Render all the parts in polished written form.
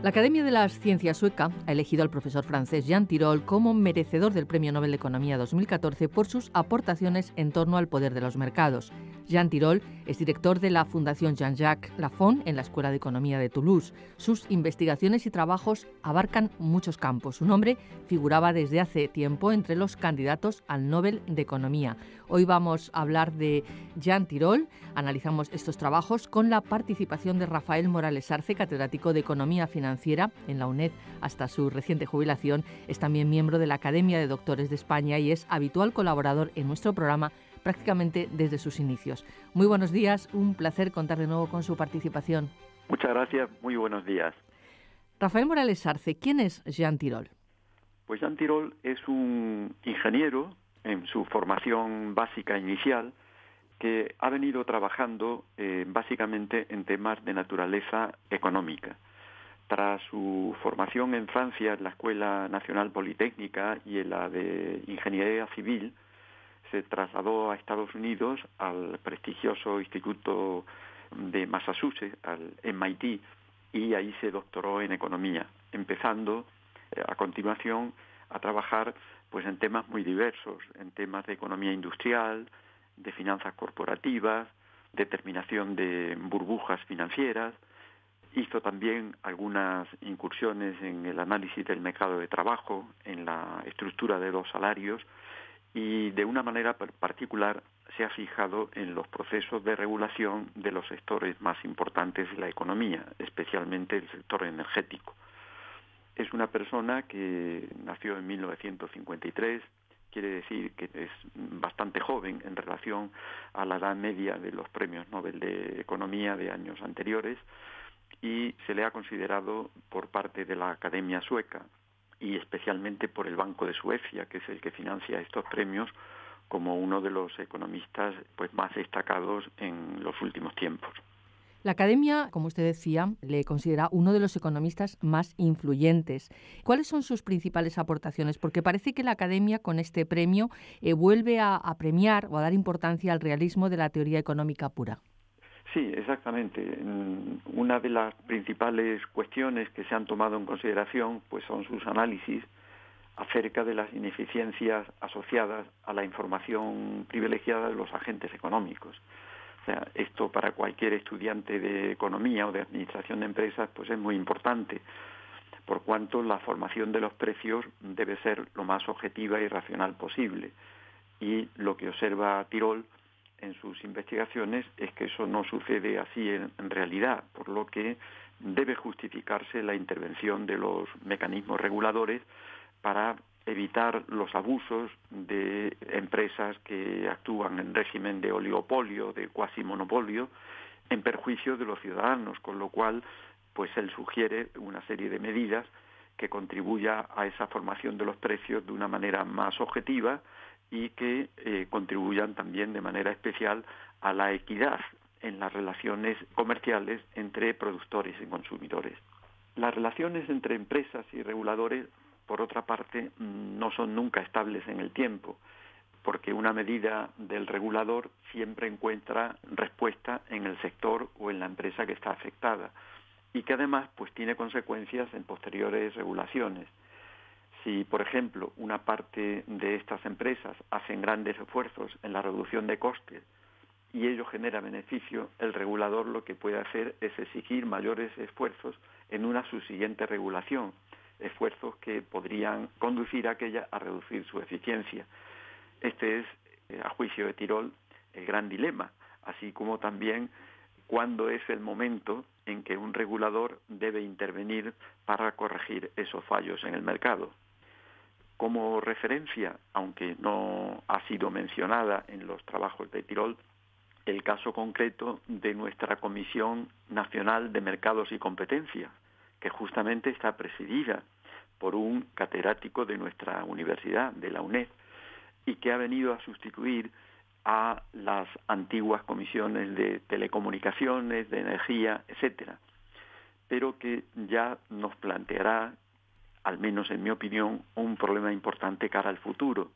La Academia de las Ciencias sueca ha elegido al profesor francés Jean Tirole como merecedor del Premio Nobel de Economía 2014 por sus aportaciones en torno al poder de los mercados. Jean Tirole es director de la Fundación Jean-Jacques Lafon en la Escuela de Economía de Toulouse. Sus investigaciones y trabajos abarcan muchos campos. Su nombre figuraba desde hace tiempo entre los candidatos al Nobel de Economía. Hoy vamos a hablar de Jean Tirole. Analizamos estos trabajos con la participación de Rafael Morales Arce, catedrático de Economía Financiera en la UNED hasta su reciente jubilación. Es también miembro de la Academia de Doctores de España y es habitual colaborador en nuestro programa prácticamente desde sus inicios. Muy buenos días, un placer contar de nuevo con su participación. Muchas gracias, muy buenos días. Rafael Morales Arce, ¿quién es Jean Tirole? Pues Jean Tirole es un ingeniero en su formación básica inicial que ha venido trabajando básicamente en temas de naturaleza económica. Tras su formación en Francia, en la Escuela Nacional Politécnica y en la de Ingeniería Civil, se trasladó a Estados Unidos al prestigioso Instituto de Massachusetts, al MIT, y ahí se doctoró en Economía, empezando a continuación a trabajar pues en temas muy diversos, en temas de economía industrial, de finanzas corporativas, determinación de burbujas financieras. Hizo también algunas incursiones en el análisis del mercado de trabajo, en la estructura de los salarios, y de una manera particular se ha fijado en los procesos de regulación de los sectores más importantes de la economía, especialmente el sector energético. Es una persona que nació en 1953, quiere decir que es bastante joven en relación a la edad media de los premios Nobel de Economía de años anteriores, y se le ha considerado por parte de la Academia Sueca y especialmente por el Banco de Suecia, que es el que financia estos premios, como uno de los economistas pues más destacados en los últimos tiempos. La Academia, como usted decía, le considera uno de los economistas más influyentes. ¿Cuáles son sus principales aportaciones? Porque parece que la Academia con este premio vuelve a premiar o a dar importancia al realismo de la teoría económica pura. Sí, exactamente. Una de las principales cuestiones que se han tomado en consideración pues son sus análisis acerca de las ineficiencias asociadas a la información privilegiada de los agentes económicos. O sea, esto para cualquier estudiante de economía o de administración de empresas pues es muy importante, por cuanto la formación de los precios debe ser lo más objetiva y racional posible. Y lo que observa Tirole en sus investigaciones es que eso no sucede así en realidad, por lo que debe justificarse la intervención de los mecanismos reguladores para evitar los abusos de empresas que actúan en régimen de oligopolio, de cuasimonopolio, en perjuicio de los ciudadanos, con lo cual pues él sugiere una serie de medidas que contribuya a esa formación de los precios de una manera más objetiva y que contribuyan también de manera especial a la equidad en las relaciones comerciales entre productores y consumidores. Las relaciones entre empresas y reguladores, por otra parte, no son nunca estables en el tiempo, porque una medida del regulador siempre encuentra respuesta en el sector o en la empresa que está afectada y que además pues tiene consecuencias en posteriores regulaciones. Si, por ejemplo, una parte de estas empresas hacen grandes esfuerzos en la reducción de costes y ello genera beneficio, el regulador lo que puede hacer es exigir mayores esfuerzos en una subsiguiente regulación, esfuerzos que podrían conducir a aquella a reducir su eficiencia. Este es, a juicio de Tirole, el gran dilema, así como también cuándo es el momento en que un regulador debe intervenir para corregir esos fallos en el mercado. Como referencia, aunque no ha sido mencionada en los trabajos de Tirole, el caso concreto de nuestra Comisión Nacional de Mercados y Competencia, que justamente está presidida por un catedrático de nuestra universidad, de la UNED, y que ha venido a sustituir a las antiguas comisiones de telecomunicaciones, de energía, etcétera, pero que ya nos planteará, al menos en mi opinión, un problema importante cara al futuro.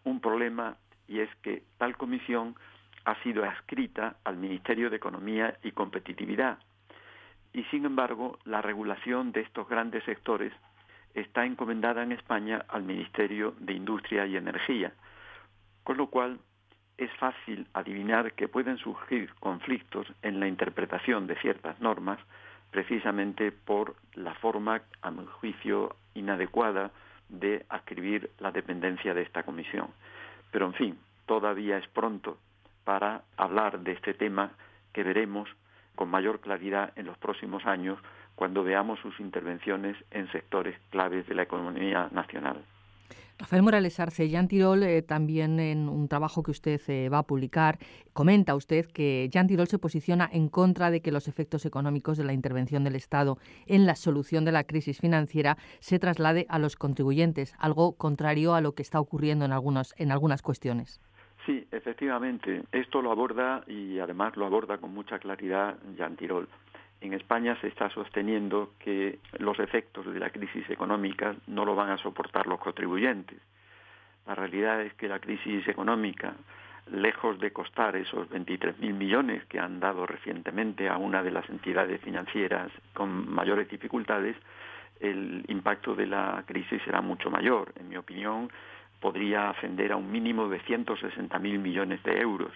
Un problema, y es que tal comisión ha sido adscrita al Ministerio de Economía y Competitividad, y sin embargo la regulación de estos grandes sectores está encomendada en España al Ministerio de Industria y Energía, con lo cual es fácil adivinar que pueden surgir conflictos en la interpretación de ciertas normas precisamente por la forma, a mi juicio, inadecuada de adscribir la dependencia de esta comisión. Pero, en fin, todavía es pronto para hablar de este tema que veremos con mayor claridad en los próximos años cuando veamos sus intervenciones en sectores claves de la economía nacional. Rafael Morales Arce, Jean Tirole, también en un trabajo que usted va a publicar, comenta usted que Jean Tirole se posiciona en contra de que los efectos económicos de la intervención del Estado en la solución de la crisis financiera se traslade a los contribuyentes, algo contrario a lo que está ocurriendo en algunas cuestiones. Sí, efectivamente, esto lo aborda y además lo aborda con mucha claridad Jean Tirole. En España se está sosteniendo que los efectos de la crisis económica no lo van a soportar los contribuyentes. La realidad es que la crisis económica, lejos de costar esos 23.000 millones que han dado recientemente a una de las entidades financieras con mayores dificultades, el impacto de la crisis será mucho mayor. En mi opinión, podría ascender a un mínimo de 160.000 millones de euros.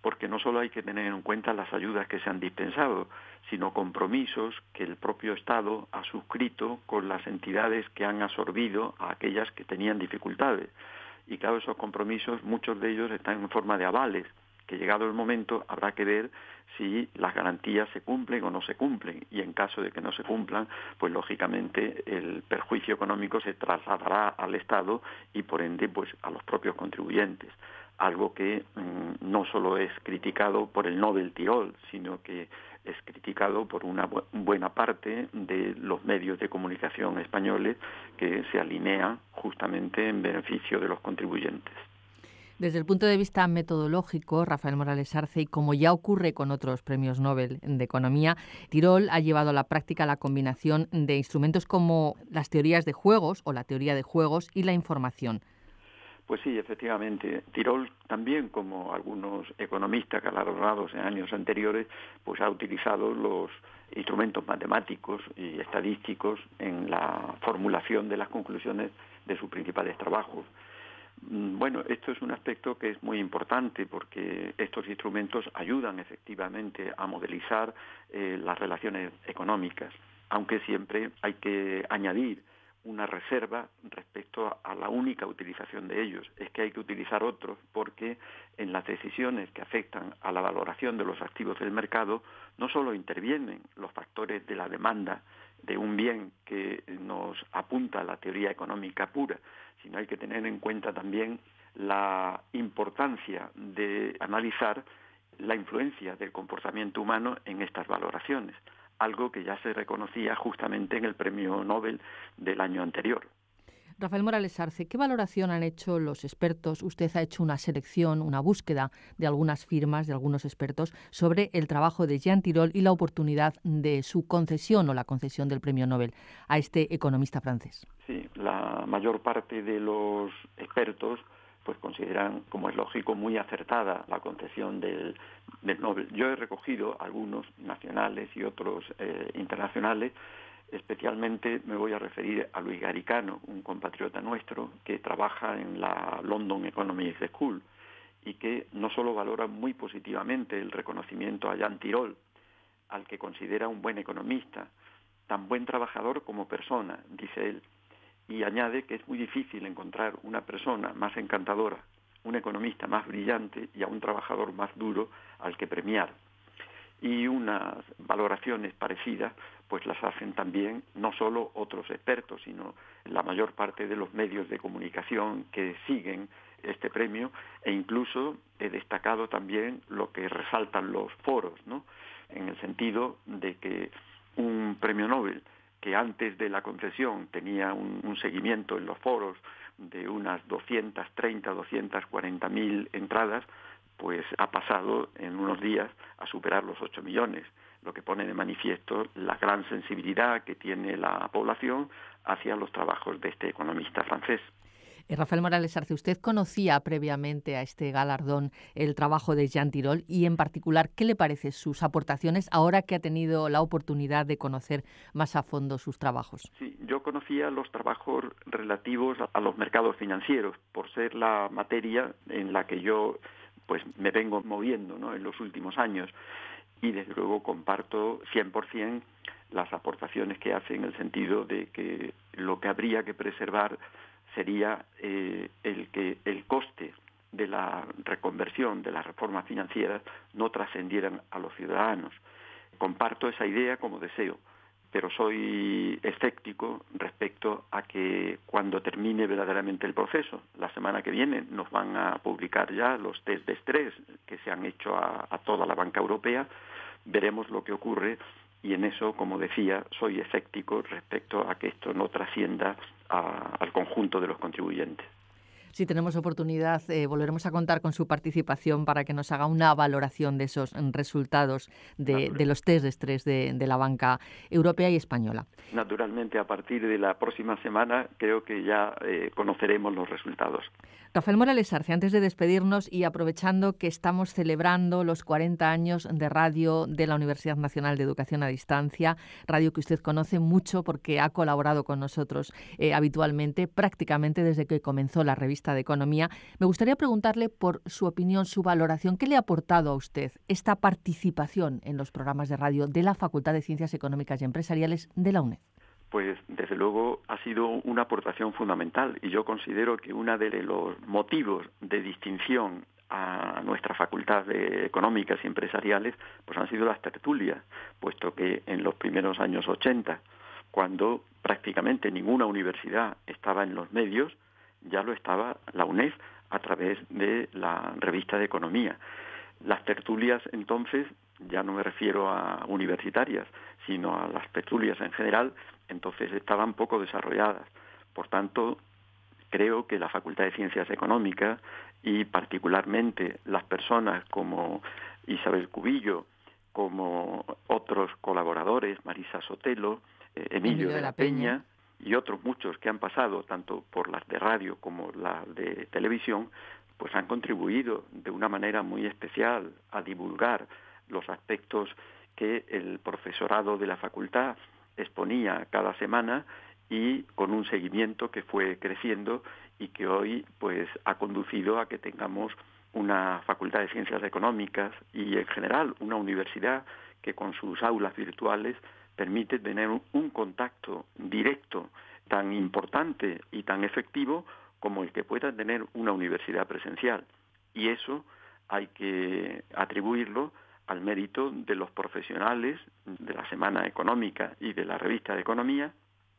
Porque no solo hay que tener en cuenta las ayudas que se han dispensado, sino compromisos que el propio Estado ha suscrito con las entidades que han absorbido a aquellas que tenían dificultades. Y claro, esos compromisos, muchos de ellos están en forma de avales, que llegado el momento habrá que ver si las garantías se cumplen o no se cumplen. Y en caso de que no se cumplan, pues lógicamente el perjuicio económico se trasladará al Estado y por ende pues a los propios contribuyentes. Algo que no solo es criticado por el Nobel Tirol, sino que es criticado por una buena parte de los medios de comunicación españoles que se alinean justamente en beneficio de los contribuyentes. Desde el punto de vista metodológico, Rafael Morales Arce, y como ya ocurre con otros premios Nobel de Economía, Tirol ha llevado a la práctica la combinación de instrumentos como las teorías de juegos o la teoría de juegos y la información. Pues sí, efectivamente. Tirol también, como algunos economistas galardonados en años anteriores, pues ha utilizado los instrumentos matemáticos y estadísticos en la formulación de las conclusiones de sus principales trabajos. Bueno, esto es un aspecto que es muy importante porque estos instrumentos ayudan efectivamente a modelizar las relaciones económicas, aunque siempre hay que añadir una reserva respecto a la única utilización de ellos. Es que hay que utilizar otros porque en las decisiones que afectan a la valoración de los activos del mercado no solo intervienen los factores de la demanda de un bien que nos apunta a la teoría económica pura, sino hay que tener en cuenta también la importancia de analizar la influencia del comportamiento humano en estas valoraciones, algo que ya se reconocía justamente en el premio Nobel del año anterior. Rafael Morales Arce, ¿qué valoración han hecho los expertos? Usted ha hecho una selección, una búsqueda de algunas firmas, de algunos expertos, sobre el trabajo de Jean Tirole y la oportunidad de su concesión o la concesión del premio Nobel a este economista francés. Sí, la mayor parte de los expertos pues consideran, como es lógico, muy acertada la concesión del Nobel. Yo he recogido algunos nacionales y otros internacionales. Especialmente me voy a referir a Luis Garicano, un compatriota nuestro que trabaja en la London Economics School y que no solo valora muy positivamente el reconocimiento a Jean Tirole, al que considera un buen economista, tan buen trabajador como persona, dice él, y añade que es muy difícil encontrar una persona más encantadora, un economista más brillante y a un trabajador más duro al que premiar. Y unas valoraciones parecidas pues las hacen también no solo otros expertos, sino la mayor parte de los medios de comunicación que siguen este premio, e incluso he destacado también lo que resaltan los foros, ¿no? En el sentido de que un premio Nobel que antes de la concesión tenía un seguimiento en los foros de unas 230, 240.000 entradas, pues ha pasado en unos días a superar los 8 millones, lo que pone de manifiesto la gran sensibilidad que tiene la población hacia los trabajos de este economista francés. Rafael Morales Arce, ¿usted conocía previamente a este galardón el trabajo de Jean Tirole y en particular qué le parecen sus aportaciones ahora que ha tenido la oportunidad de conocer más a fondo sus trabajos? Sí, yo conocía los trabajos relativos a los mercados financieros por ser la materia en la que yo pues me vengo moviendo, ¿no?, en los últimos años, y desde luego comparto 100% las aportaciones que hace en el sentido de que lo que habría que preservar sería el coste de la reconversión de las reformas financieras no trascendieran a los ciudadanos. Comparto esa idea como deseo, pero soy escéptico respecto a que cuando termine verdaderamente el proceso, la semana que viene nos van a publicar ya los test de estrés que se han hecho a toda la banca europea, veremos lo que ocurre y en eso, como decía, soy escéptico respecto a que esto no trascienda al conjunto de los contribuyentes. Si tenemos oportunidad, volveremos a contar con su participación para que nos haga una valoración de esos resultados de los test de estrés de la banca europea y española. Naturalmente, a partir de la próxima semana creo que ya conoceremos los resultados. Rafael Morales Arce, antes de despedirnos y aprovechando que estamos celebrando los 40 años de radio de la Universidad Nacional de Educación a Distancia, radio que usted conoce mucho porque ha colaborado con nosotros habitualmente, prácticamente desde que comenzó la revista de Economía, me gustaría preguntarle por su opinión, su valoración, ¿qué le ha aportado a usted esta participación en los programas de radio de la Facultad de Ciencias Económicas y Empresariales de la UNED? Pues desde luego ha sido una aportación fundamental y yo considero que uno de los motivos de distinción a nuestra Facultad de Económicas y Empresariales pues han sido las tertulias, puesto que en los primeros años 80, cuando prácticamente ninguna universidad estaba en los medios, ya lo estaba la UNED a través de la revista de Economía. Las tertulias entonces, ya no me refiero a universitarias, sino a las tertulias en general, entonces estaban poco desarrolladas. Por tanto, creo que la Facultad de Ciencias Económicas y particularmente las personas como Isabel Cubillo, como otros colaboradores, Marisa Sotelo, Emilio de la Peña y otros muchos que han pasado tanto por las de radio como las de televisión, pues han contribuido de una manera muy especial a divulgar los aspectos que el profesorado de la facultad exponía cada semana y con un seguimiento que fue creciendo y que hoy pues ha conducido a que tengamos una Facultad de Ciencias Económicas y en general una universidad que con sus aulas virtuales permite tener un contacto directo tan importante y tan efectivo como el que pueda tener una universidad presencial. Y eso hay que atribuirlo al mérito de los profesionales de la Semana Económica y de la Revista de Economía,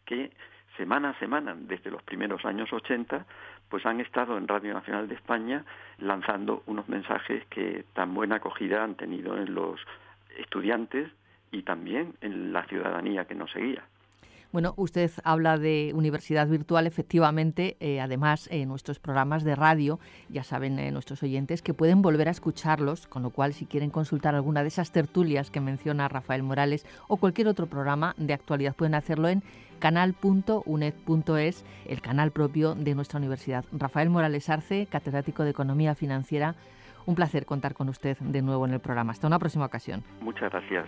que semana a semana, desde los primeros años 80, pues han estado en Radio Nacional de España lanzando unos mensajes que tan buena acogida han tenido en los estudiantes y también en la ciudadanía que nos seguía. Bueno, usted habla de universidad virtual, efectivamente, además nuestros programas de radio, ya saben nuestros oyentes, que pueden volver a escucharlos, con lo cual si quieren consultar alguna de esas tertulias que menciona Rafael Morales o cualquier otro programa de actualidad pueden hacerlo en canal.uned.es, el canal propio de nuestra universidad. Rafael Morales Arce, catedrático de Economía Financiera, un placer contar con usted de nuevo en el programa. Hasta una próxima ocasión. Muchas gracias.